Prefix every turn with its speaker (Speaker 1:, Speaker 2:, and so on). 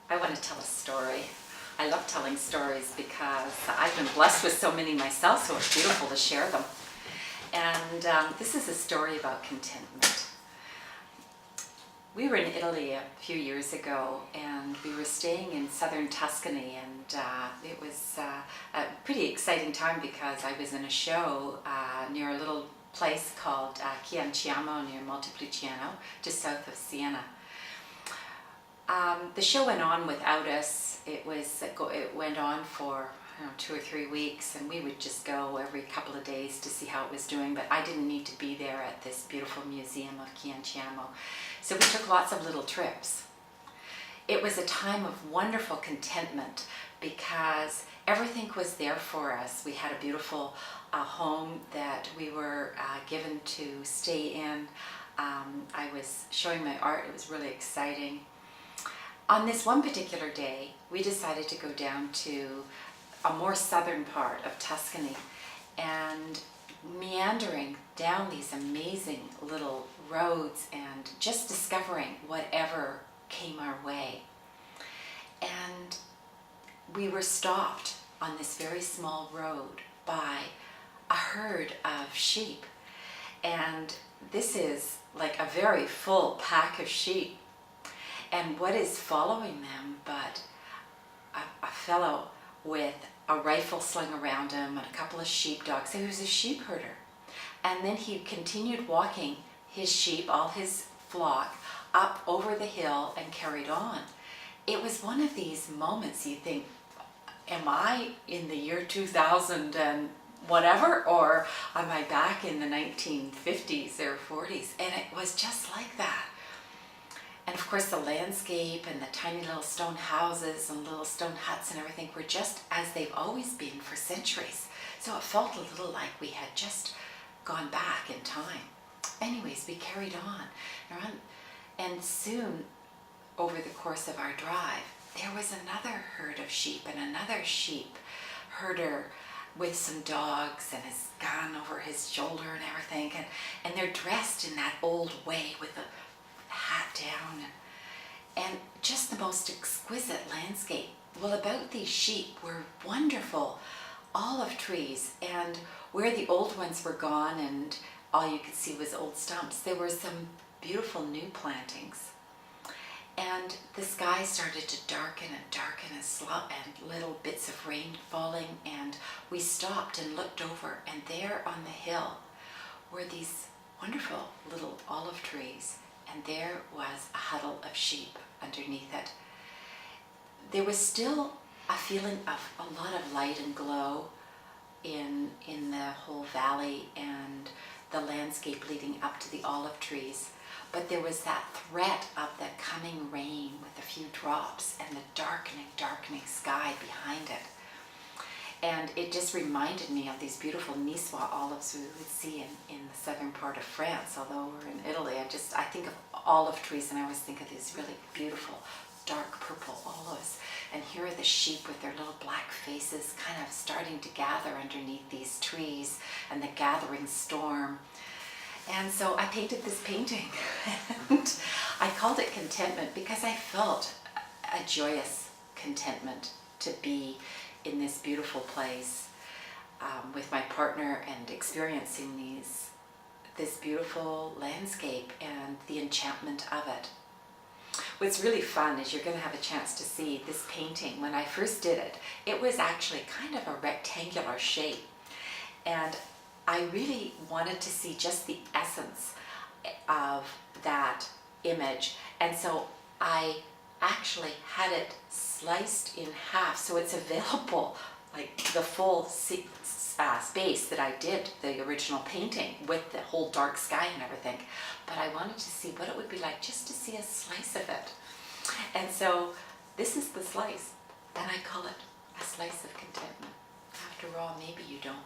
Speaker 1: I want to tell a story. I love telling stories because I've been blessed with so many myself, so it's beautiful to share them. And this is a story about contentment. We were in Italy a few years ago, and we were staying in southern Tuscany, and it was a pretty exciting time because I was in a show near a little place called Chianciamo near Montepulciano, just south of Siena. The show went on without us. It went on for 2 or 3 weeks, and we would just go every couple of days to see how it was doing, but I didn't need to be there at this beautiful museum of Chianciamo. So we took lots of little trips. It was a time of wonderful contentment because everything was there for us. We had a beautiful home that we were given to stay in. I was showing my art. It was really exciting. On this one particular day, we decided to go down to a more southern part of Tuscany, and meandering down these amazing little roads and just discovering whatever came our way. And we were stopped on this very small road by a herd of sheep. And this is like a very full pack of sheep. And what is following them but a fellow with a rifle slung around him and a couple of sheepdogs. So he was a sheep herder. And then he continued walking his sheep, all his flock, up over the hill and carried on. It was one of these moments you think, am I in the year 2000 and whatever, or am I back in the 1950s or 40s? And it was just like that. And of course the landscape and the tiny little stone houses and little stone huts and everything were just as they've always been for centuries. So it felt a little like we had just gone back in time. Anyways, we carried on. And soon, over the course of our drive, there was another herd of sheep and another sheep herder with some dogs and his gun over his shoulder and everything. And they're dressed in that old way with the hat down and just the most exquisite landscape. Well, about these sheep were wonderful olive trees, and where the old ones were gone and all you could see was old stumps, there were some beautiful new plantings. And the sky started to darken and darken and little bits of rain falling, and we stopped and looked over, and there on the hill were these wonderful little olive trees. And there was a huddle of sheep underneath it. There was still a feeling of a lot of light and glow in the whole valley and the landscape leading up to the olive trees. But there was that threat of the coming rain with a few drops and the darkening sky behind it. And it just reminded me of these beautiful Niçoise olives we would see in the southern part of France. Although we're in Italy, I think of olive trees and I always think of these really beautiful dark purple olives. And here are the sheep with their little black faces kind of starting to gather underneath these trees and the gathering storm. And so I painted this painting and I called it Contentment because I felt a joyous contentment to be in this beautiful place with my partner and experiencing this beautiful landscape and the enchantment of it. What's really fun is you're going to have a chance to see this painting. When I first did it, it was actually kind of a rectangular shape, and I really wanted to see just the essence of that image, and so I actually had it sliced in half, so it's available, like the full space that I did the original painting with the whole dark sky and everything. But I wanted to see what it would be like just to see a slice of it. And so this is the slice, and I call it a slice of contentment. After all, maybe you don't